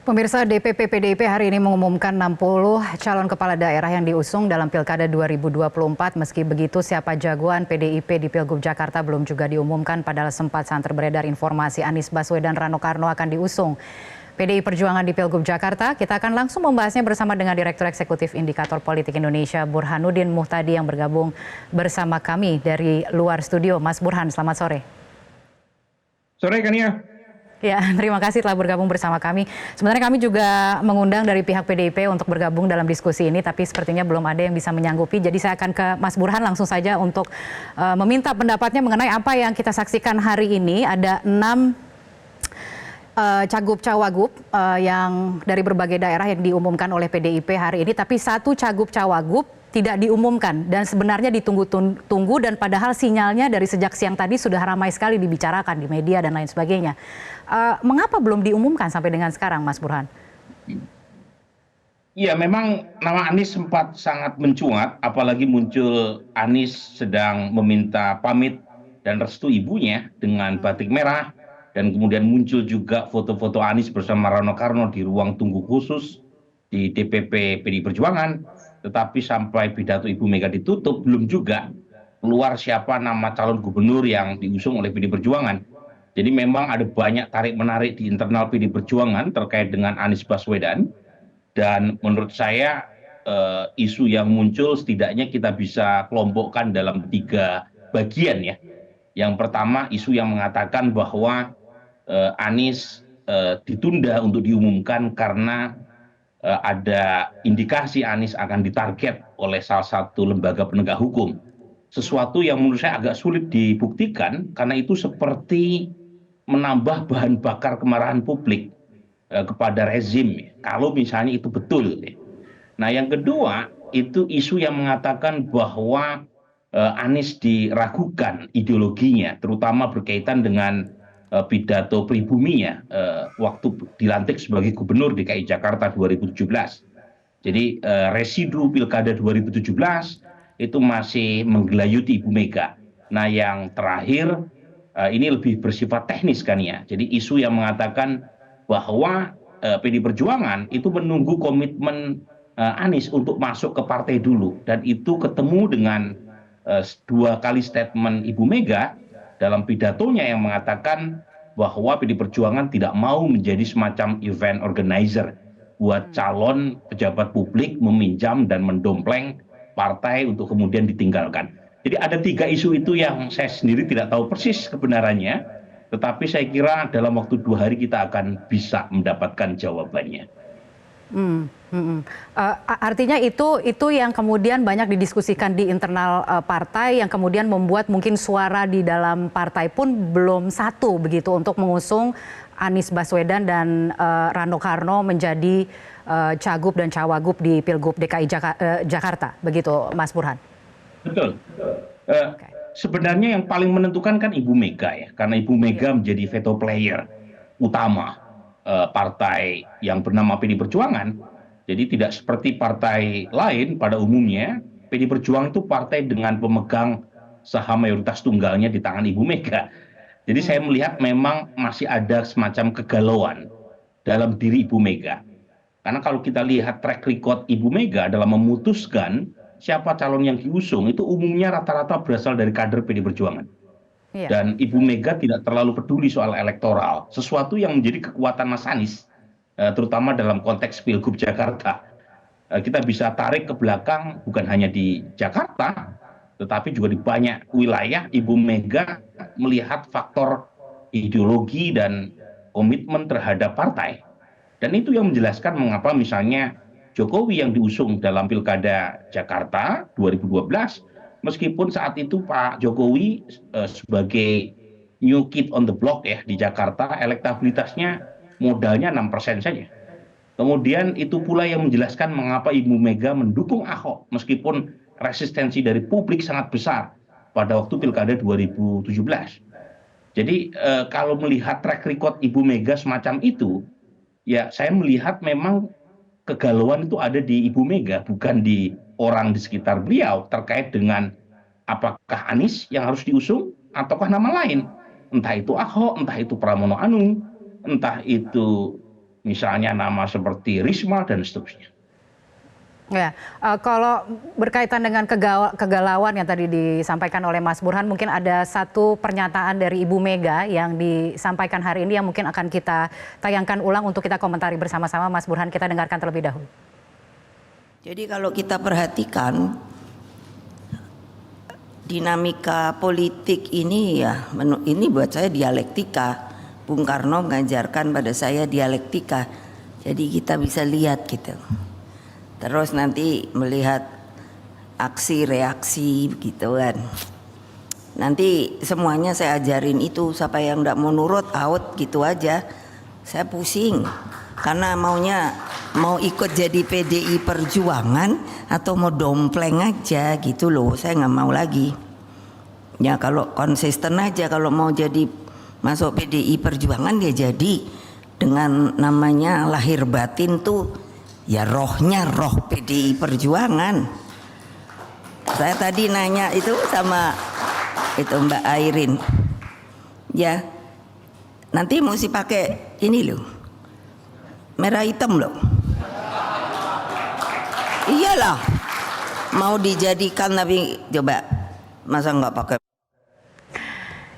Pemirsa, DPP PDIP hari ini mengumumkan 60 calon kepala daerah yang diusung dalam Pilkada 2024. Meski begitu, siapa jagoan PDIP di Pilgub Jakarta belum juga diumumkan, padahal sempat santer beredar informasi Anies Baswedan Rano Karno akan diusung PDI Perjuangan di Pilgub Jakarta. Kita akan langsung membahasnya bersama dengan Direktur Eksekutif Indikator Politik Indonesia, Burhanuddin Muhtadi, yang bergabung bersama kami dari luar studio. Mas Burhan, selamat sore. Sore, Kania. Ya, terima kasih telah bergabung bersama kami. Sebenarnya kami juga mengundang dari pihak PDIP untuk bergabung dalam diskusi ini, tapi sepertinya belum ada yang bisa menyanggupi. Jadi saya akan ke Mas Burhan langsung saja untuk meminta pendapatnya mengenai apa yang kita saksikan hari ini. Ada 6 cagup-cawagup yang dari berbagai daerah yang diumumkan oleh PDIP hari ini, tapi 1 cagup-cawagup tidak diumumkan dan sebenarnya ditunggu-tunggu, dan padahal sinyalnya dari sejak siang tadi sudah ramai sekali dibicarakan di media dan lain sebagainya. Mengapa belum diumumkan sampai dengan sekarang, Mas Burhan? Iya, memang nama Anies sempat sangat mencuat, apalagi muncul Anies sedang meminta pamit dan restu ibunya dengan batik merah, dan kemudian muncul juga foto-foto Anies bersama Rano Karno di ruang tunggu khusus di DPP PDI Perjuangan. Tetapi sampai pidato Ibu Mega ditutup, belum juga keluar siapa nama calon gubernur yang diusung oleh PDI Perjuangan. Jadi memang ada banyak tarik-menarik di internal PDI Perjuangan terkait dengan Anies Baswedan. Dan menurut saya isu yang muncul setidaknya kita bisa kelompokkan dalam 3 bagian ya. Yang pertama, isu yang mengatakan bahwa Anies ditunda untuk diumumkan karena ada indikasi Anies akan ditarget oleh salah satu lembaga penegak hukum. Sesuatu yang menurut saya agak sulit dibuktikan karena itu seperti menambah bahan bakar kemarahan publik kepada rezim, kalau misalnya itu betul. Nah, yang kedua itu isu yang mengatakan bahwa Anies diragukan ideologinya, terutama berkaitan dengan pidato pribuminya waktu dilantik sebagai Gubernur DKI Jakarta 2017. Jadi residu Pilkada 2017 itu masih menggelayuti Ibu Mega. Nah, yang terakhir ini lebih bersifat teknis kan ya. Jadi isu yang mengatakan bahwa PDI Perjuangan itu menunggu komitmen Anies untuk masuk ke partai dulu, dan itu ketemu dengan 2 kali statement Ibu Mega dalam pidatonya yang mengatakan bahwa PDI Perjuangan tidak mau menjadi semacam event organizer buat calon pejabat publik meminjam dan mendompleng partai untuk kemudian ditinggalkan. Jadi ada 3 isu itu yang saya sendiri tidak tahu persis kebenarannya, tetapi saya kira dalam waktu 2 hari kita akan bisa mendapatkan jawabannya. Artinya itu yang kemudian banyak didiskusikan di internal partai, yang kemudian membuat mungkin suara di dalam partai pun belum satu begitu untuk mengusung Anies Baswedan dan Rano Karno menjadi cagup dan cawagup di Pilgub DKI Jakarta, begitu Mas Burhan? Betul. Sebenarnya yang paling menentukan kan Ibu Mega ya, karena Ibu Mega menjadi veto player utama partai yang bernama PDI Perjuangan. Jadi tidak seperti partai lain pada umumnya, PDI Perjuangan itu partai dengan pemegang saham mayoritas tunggalnya di tangan Ibu Mega. Jadi saya melihat memang masih ada semacam kegalauan dalam diri Ibu Mega. Karena kalau kita lihat track record Ibu Mega dalam memutuskan siapa calon yang diusung, itu umumnya rata-rata berasal dari kader PDI Perjuangan. Dan Ibu Mega tidak terlalu peduli soal elektoral, sesuatu yang menjadi kekuatan Mas Anies, terutama dalam konteks Pilgub Jakarta. Kita bisa tarik ke belakang, bukan hanya di Jakarta, tetapi juga di banyak wilayah Ibu Mega melihat faktor ideologi dan komitmen terhadap partai. Dan itu yang menjelaskan mengapa misalnya Jokowi yang diusung dalam Pilkada Jakarta 2012, meskipun saat itu Pak Jokowi sebagai new kid on the block ya di Jakarta, elektabilitasnya modalnya 6% saja. Kemudian itu pula yang menjelaskan mengapa Ibu Mega mendukung Ahok meskipun resistensi dari publik sangat besar pada waktu Pilkada 2017. Jadi kalau melihat track record Ibu Mega semacam itu, ya saya melihat memang kegalauan itu ada di Ibu Mega, bukan di orang di sekitar beliau terkait dengan apakah Anies yang harus diusung ataukah nama lain. Entah itu Ahok, entah itu Pramono Anung, entah itu misalnya nama seperti Risma dan seterusnya. Ya, kalau berkaitan dengan kegalauan yang tadi disampaikan oleh Mas Burhan, mungkin ada satu pernyataan dari Ibu Mega yang disampaikan hari ini yang mungkin akan kita tayangkan ulang untuk kita komentari bersama-sama. Mas Burhan, kita dengarkan terlebih dahulu. Jadi kalau kita perhatikan dinamika politik ini ya, ini buat saya dialektika. Bung Karno mengajarkan pada saya dialektika. Jadi kita bisa lihat gitu. Terus nanti melihat aksi reaksi gitu kan. Nanti semuanya saya ajarin itu, siapa yang enggak mau nurut out gitu aja. Saya pusing karena mau ikut jadi PDI Perjuangan atau mau dompleng aja gitu loh. Saya nggak mau lagi. Ya kalau konsisten aja, kalau mau jadi masuk PDI Perjuangan ya jadi dengan namanya lahir batin tuh ya rohnya roh PDI Perjuangan. Saya tadi nanya itu sama itu Mbak Airin. Ya, nanti mesti pakai ini loh, merah hitam loh. Iyalah, mau dijadikan tapi coba masa nggak pakai.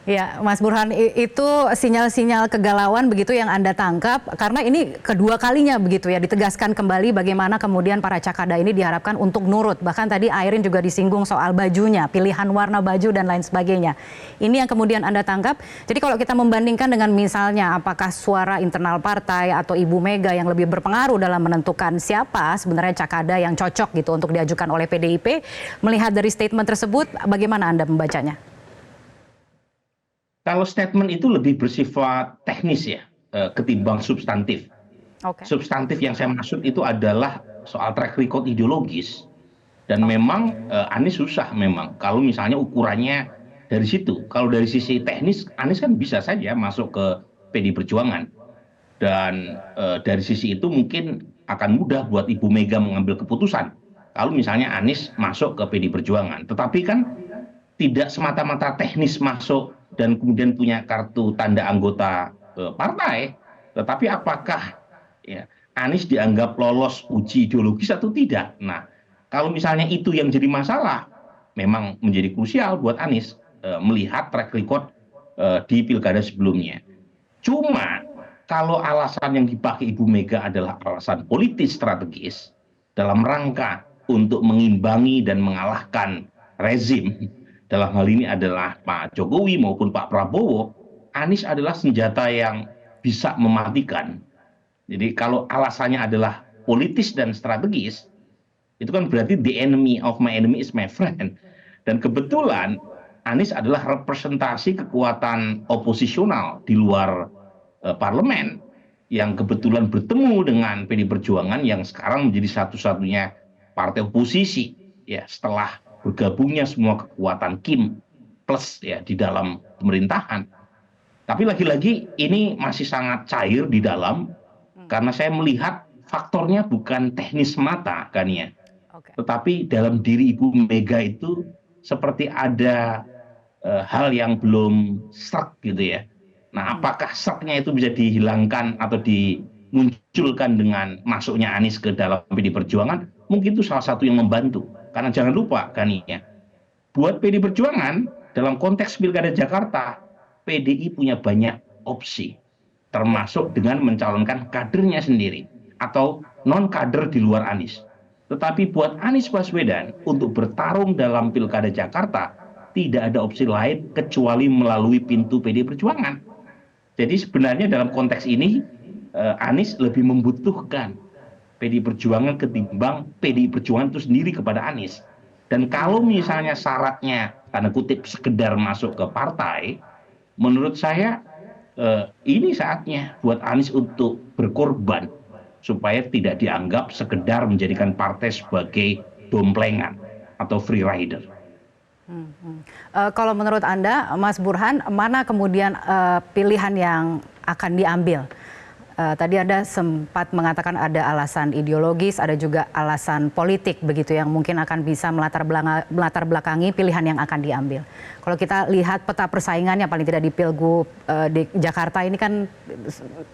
Ya, Mas Burhan, itu sinyal-sinyal kegalauan begitu yang Anda tangkap, karena ini kedua kalinya begitu ya, ditegaskan kembali bagaimana kemudian para cakada ini diharapkan untuk nurut. Bahkan tadi Airin juga disinggung soal bajunya, pilihan warna baju dan lain sebagainya. Ini yang kemudian Anda tangkap. Jadi kalau kita membandingkan dengan misalnya apakah suara internal partai atau Ibu Mega yang lebih berpengaruh dalam menentukan siapa sebenarnya cakada yang cocok gitu untuk diajukan oleh PDIP, melihat dari statement tersebut, bagaimana Anda membacanya? Kalau statement itu lebih bersifat teknis ya, ketimbang substantif. Okay. Substantif yang saya maksud itu adalah soal track record ideologis. Dan memang Anies susah memang. Kalau misalnya ukurannya dari situ. Kalau dari sisi teknis, Anies kan bisa saja masuk ke PDI Perjuangan. Dan dari sisi itu mungkin akan mudah buat Ibu Mega mengambil keputusan. Kalau misalnya Anies masuk ke PDI Perjuangan. Tetapi kan tidak semata-mata teknis masuk dan kemudian punya kartu tanda anggota partai, tetapi apakah ya, Anies dianggap lolos uji ideologis atau tidak? Nah, kalau misalnya itu yang jadi masalah, memang menjadi krusial buat Anies melihat track record di pilkada sebelumnya. Cuma kalau alasan yang dipakai Ibu Mega adalah alasan politis strategis dalam rangka untuk mengimbangi dan mengalahkan rezim, dalam hal ini adalah Pak Jokowi maupun Pak Prabowo, Anies adalah senjata yang bisa mematikan. Jadi kalau alasannya adalah politis dan strategis, itu kan berarti the enemy of my enemy is my friend. Dan kebetulan Anies adalah representasi kekuatan oposisional di luar parlemen yang kebetulan bertemu dengan PDI Perjuangan yang sekarang menjadi satu-satunya partai oposisi ya setelah bergabungnya semua kekuatan Kim plus ya di dalam pemerintahan. Tapi lagi-lagi ini masih sangat cair di dalam karena saya melihat faktornya bukan teknis mata kan ya. Tetapi dalam diri Ibu Mega itu seperti ada hal yang belum srek gitu ya. Nah, apakah sreknya itu bisa dihilangkan atau dimunculkan dengan masuknya Anies ke dalam PDI Perjuangan? Mungkin itu salah satu yang membantu. Karena jangan lupa kan ya, buat PDI Perjuangan dalam konteks Pilkada Jakarta, PDI punya banyak opsi, termasuk dengan mencalonkan kadernya sendiri atau non kader di luar Anies. Tetapi buat Anies Baswedan untuk bertarung dalam Pilkada Jakarta tidak ada opsi lain kecuali melalui pintu PDI Perjuangan. Jadi sebenarnya dalam konteks ini Anies lebih membutuhkan PDI Perjuangan ketimbang PDI Perjuangan itu sendiri kepada Anies. Dan kalau misalnya syaratnya tanda kutip sekedar masuk ke partai, menurut saya ini saatnya buat Anies untuk berkorban supaya tidak dianggap sekedar menjadikan partai sebagai domplengan atau free rider. Kalau menurut Anda, Mas Burhan, mana kemudian pilihan yang akan diambil? Tadi Anda sempat mengatakan ada alasan ideologis, ada juga alasan politik begitu yang mungkin akan bisa melatar belakangi pilihan yang akan diambil. Kalau kita lihat peta persaingannya paling tidak di Pilgub di Jakarta ini kan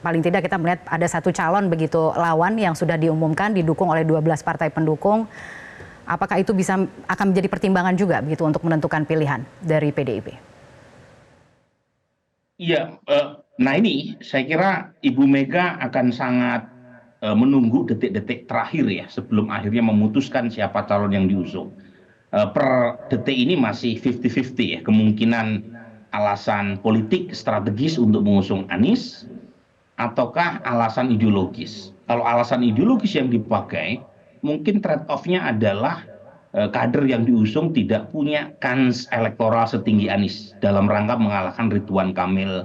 paling tidak kita melihat ada satu calon begitu lawan yang sudah diumumkan didukung oleh 12 partai pendukung. Apakah itu akan menjadi pertimbangan juga begitu untuk menentukan pilihan dari PDIP? Iya, nah ini saya kira Ibu Mega akan sangat menunggu detik-detik terakhir ya sebelum akhirnya memutuskan siapa calon yang diusung. Per detik ini masih 50-50 ya, kemungkinan alasan politik strategis untuk mengusung Anies ataukah alasan ideologis. Kalau alasan ideologis yang dipakai, mungkin trade off-nya adalah kader yang diusung tidak punya kans elektoral setinggi Anies dalam rangka mengalahkan Ridwan Kamil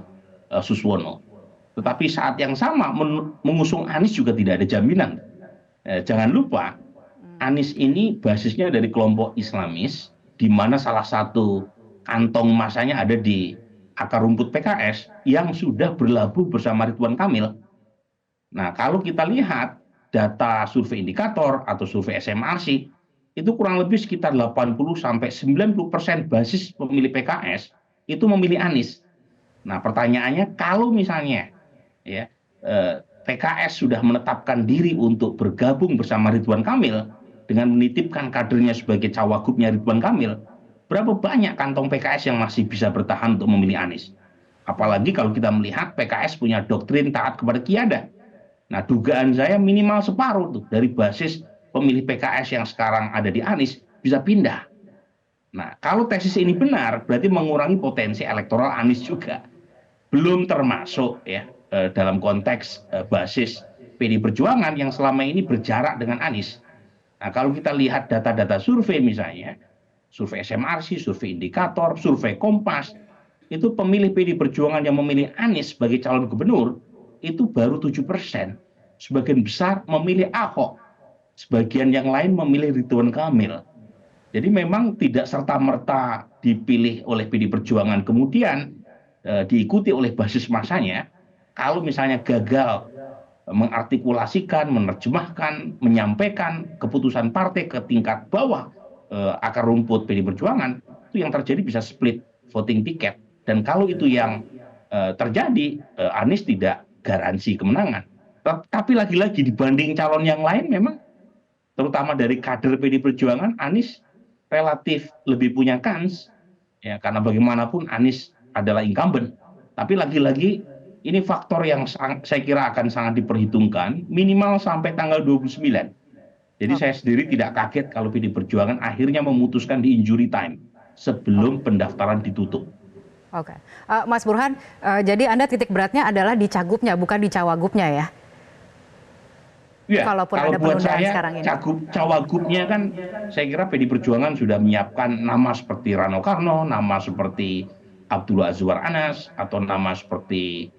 Suswono. Tetapi saat yang sama mengusung Anies juga tidak ada jaminan. Jangan lupa Anies ini basisnya dari kelompok Islamis, di mana salah satu kantong masanya ada di akar rumput PKS yang sudah berlabuh bersama Ridwan Kamil. Nah, kalau kita lihat data survei indikator atau survei SMRC, itu kurang lebih sekitar 80-90% basis pemilih PKS itu memilih Anies. Nah, pertanyaannya kalau misalnya ya PKS sudah menetapkan diri untuk bergabung bersama Ridwan Kamil dengan menitipkan kadernya sebagai cawagupnya Ridwan Kamil, berapa banyak kantong PKS yang masih bisa bertahan untuk memilih Anies? Apalagi kalau kita melihat PKS punya doktrin taat kepada Qiyadah. Nah, dugaan saya minimal separuh tuh dari basis pemilih PKS yang sekarang ada di Anies bisa pindah. Nah, kalau tesis ini benar, berarti mengurangi potensi elektoral Anies juga. Belum termasuk ya dalam konteks basis PD Perjuangan yang selama ini berjarak dengan Anies. Nah, kalau kita lihat data-data survei misalnya, survei SMRC, survei indikator, survei Kompas, itu pemilih PD Perjuangan yang memilih Anies sebagai calon gubernur itu baru 7%. Sebagian besar memilih Ahok. Sebagian yang lain memilih Ridwan Kamil. Jadi memang tidak serta-merta dipilih oleh PD Perjuangan kemudian diikuti oleh basis masanya. Kalau misalnya gagal mengartikulasikan, menerjemahkan, menyampaikan keputusan partai ke tingkat bawah akar rumput PD Perjuangan, itu yang terjadi bisa split voting ticket. Dan kalau itu yang terjadi, Anies tidak garansi kemenangan. Tapi lagi-lagi dibanding calon yang lain memang terutama dari kader PD Perjuangan, Anies relatif lebih punya kans ya, karena bagaimanapun Anies adalah incumbent. Tapi lagi-lagi ini faktor yang saya kira akan sangat diperhitungkan minimal sampai tanggal 29. Jadi saya sendiri tidak kaget kalau PD Perjuangan akhirnya memutuskan di injury time sebelum pendaftaran ditutup. Oke, Mas Burhan, jadi Anda titik beratnya adalah di cagupnya, bukan di cawagupnya ya? Ya, Kalaupun kalau ada buat penundaan saya sekarang ini. cawagupnya kan saya kira PD Perjuangan sudah menyiapkan nama seperti Rano Karno, nama seperti Abdullah Azwar Anas, atau nama seperti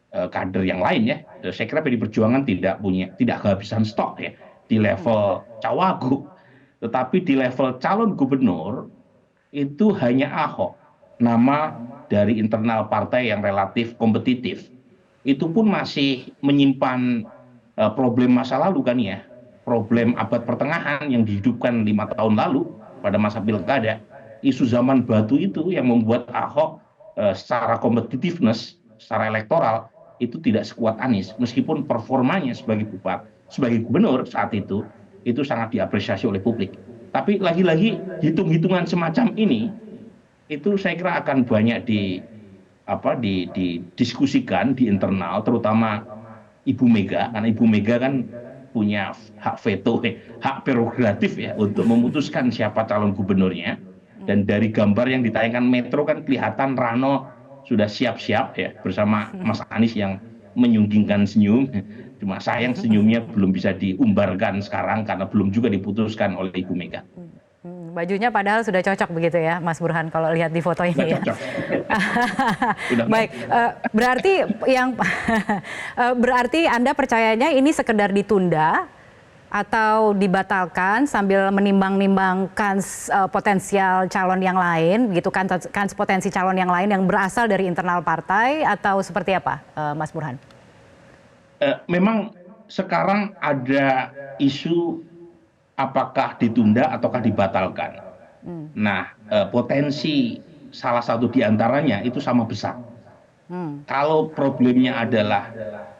kader yang lain ya. Saya kira PD Perjuangan tidak kehabisan stok ya di level cawagup. Tetapi di level calon gubernur itu hanya Ahok, nama dari internal partai yang relatif kompetitif. Itu pun masih menyimpan problem masa lalu kan ya, problem abad pertengahan yang dihidupkan 5 tahun lalu pada masa pilkada. Isu zaman batu itu yang membuat Ahok secara competitiveness, secara elektoral itu tidak sekuat Anies, meskipun performanya sebagai gubernur saat itu sangat diapresiasi oleh publik. Tapi lagi-lagi hitung-hitungan semacam ini itu saya kira akan banyak didiskusikan di internal, terutama Ibu Mega, karena Ibu Mega kan punya hak veto, hak prerogatif ya untuk memutuskan siapa calon gubernurnya. Dan dari gambar yang ditayangkan Metro kan kelihatan Rano sudah siap-siap ya bersama Mas Anies yang menyunggingkan senyum. Cuma sayang senyumnya belum bisa diumbarkan sekarang karena belum juga diputuskan oleh Ibu Mega. Bajunya padahal sudah cocok begitu ya, Mas Burhan, kalau lihat di foto ini. Sudah Ya. Baik, berarti Anda percayanya ini sekedar ditunda atau dibatalkan sambil menimbang-nimbangkan potensial calon yang lain, gitu kan potensi calon yang lain yang berasal dari internal partai atau seperti apa, Mas Burhan? memang sekarang ada isu apakah ditunda ataukah dibatalkan. Nah, potensi salah satu di antaranya itu sama besar. Kalau problemnya adalah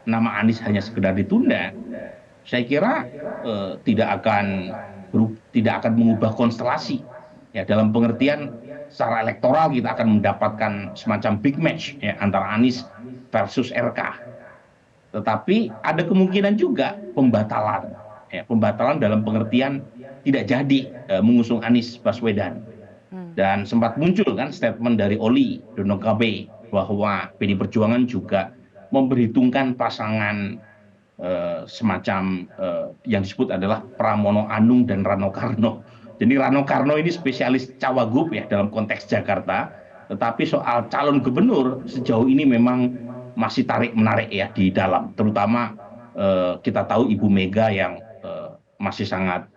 nama Anies hanya sekedar ditunda, saya kira tidak akan mengubah konstelasi. Ya, dalam pengertian secara elektoral kita akan mendapatkan semacam big match ya, antara Anies versus RK. Tetapi ada kemungkinan juga pembatalan. Ya, pembatalan dalam pengertian tidak jadi mengusung Anies Baswedan. Dan sempat muncul kan statement dari Oli Dondokabe bahwa PD Perjuangan juga memperhitungkan pasangan semacam yang disebut adalah Pramono Anung dan Rano Karno. Jadi Rano Karno ini spesialis cawagup ya dalam konteks Jakarta, tetapi soal calon gubernur sejauh ini memang masih tarik-menarik ya di dalam, terutama kita tahu Ibu Mega yang masih sangat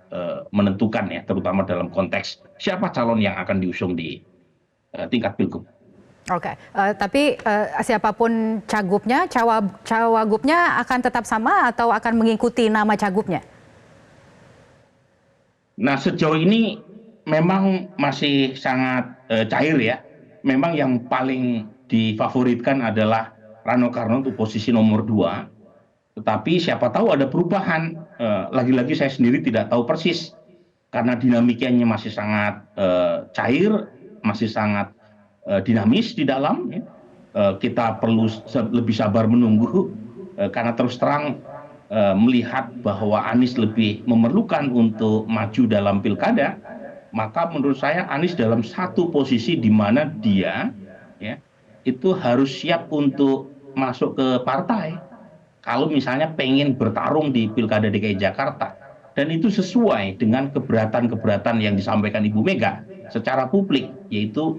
menentukan ya, terutama dalam konteks siapa calon yang akan diusung di tingkat pilgub. Oke, tapi siapapun cagupnya, cawagupnya akan tetap sama atau akan mengikuti nama cagupnya? Nah, sejauh ini memang masih sangat cair ya. Memang yang paling difavoritkan adalah Rano Karno untuk posisi nomor 2. Tetapi siapa tahu ada perubahan. Lagi-lagi saya sendiri tidak tahu persis. Karena dinamikanya masih sangat cair, masih sangat dinamis di dalam. Ya. Kita perlu lebih sabar menunggu. Karena terus terang melihat bahwa Anies lebih memerlukan untuk maju dalam pilkada, maka menurut saya Anies dalam satu posisi di mana dia ya, itu harus siap untuk masuk ke partai kalau misalnya pengen bertarung di pilkada DKI Jakarta, dan itu sesuai dengan keberatan-keberatan yang disampaikan Ibu Mega secara publik, yaitu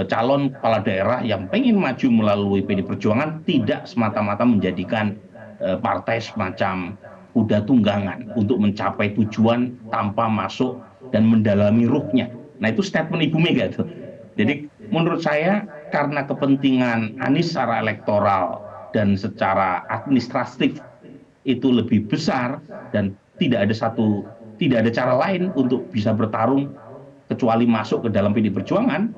calon kepala daerah yang pengen maju melalui PD Perjuangan tidak semata-mata menjadikan partai semacam kuda tunggangan untuk mencapai tujuan tanpa masuk dan mendalami ruhnya. Nah, itu statement Ibu Mega itu. Jadi menurut saya karena kepentingan Anies secara elektoral dan secara administratif itu lebih besar dan tidak ada cara lain untuk bisa bertarung kecuali masuk ke dalam PD Perjuangan,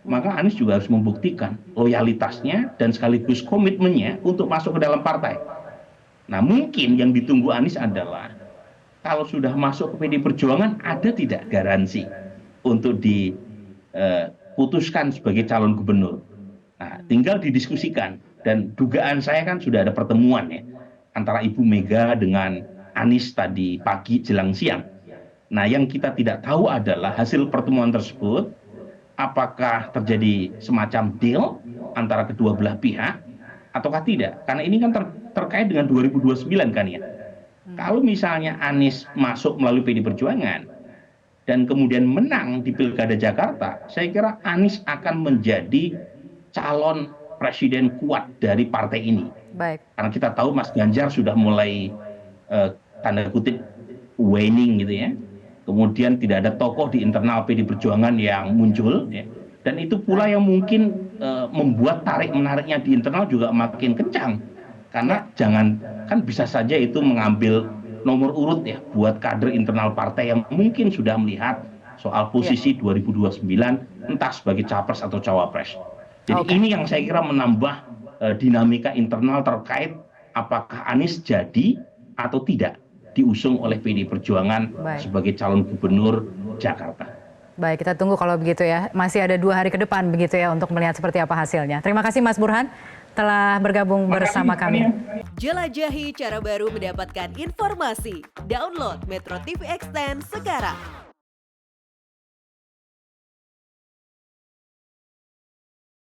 maka Anies juga harus membuktikan loyalitasnya dan sekaligus komitmennya untuk masuk ke dalam partai. Nah, mungkin yang ditunggu Anies adalah kalau sudah masuk ke PD Perjuangan ada tidak garansi untuk diputuskan sebagai calon gubernur. Nah, tinggal didiskusikan, dan dugaan saya kan sudah ada pertemuan ya antara Ibu Mega dengan Anies tadi pagi jelang siang. Nah, yang kita tidak tahu adalah hasil pertemuan tersebut apakah terjadi semacam deal antara kedua belah pihak ataukah tidak, karena ini kan terkait dengan 2029 kan ya. Kalau misalnya Anies masuk melalui PD Perjuangan dan kemudian menang di Pilkada Jakarta, saya kira Anies akan menjadi calon presiden kuat dari partai ini. Baik. Karena kita tahu Mas Ganjar sudah mulai tanda kutip waning gitu ya. Kemudian tidak ada tokoh di internal PD Perjuangan yang muncul ya. Dan itu pula yang mungkin membuat tarik-menariknya di internal juga makin kencang. Karena kan bisa saja itu mengambil nomor urut ya buat kader internal partai yang mungkin sudah melihat soal posisi 2029 entah sebagai capres atau cawapres. Jadi ini yang saya kira menambah dinamika internal terkait apakah Anies jadi atau tidak diusung oleh PD Perjuangan sebagai calon gubernur Jakarta. Baik, kita tunggu kalau begitu ya. Masih ada 2 hari ke depan begitu ya untuk melihat seperti apa hasilnya. Terima kasih Mas Burhan telah bergabung bersama kami. Jelajahi cara baru mendapatkan informasi. Download Metro TV Extend sekarang.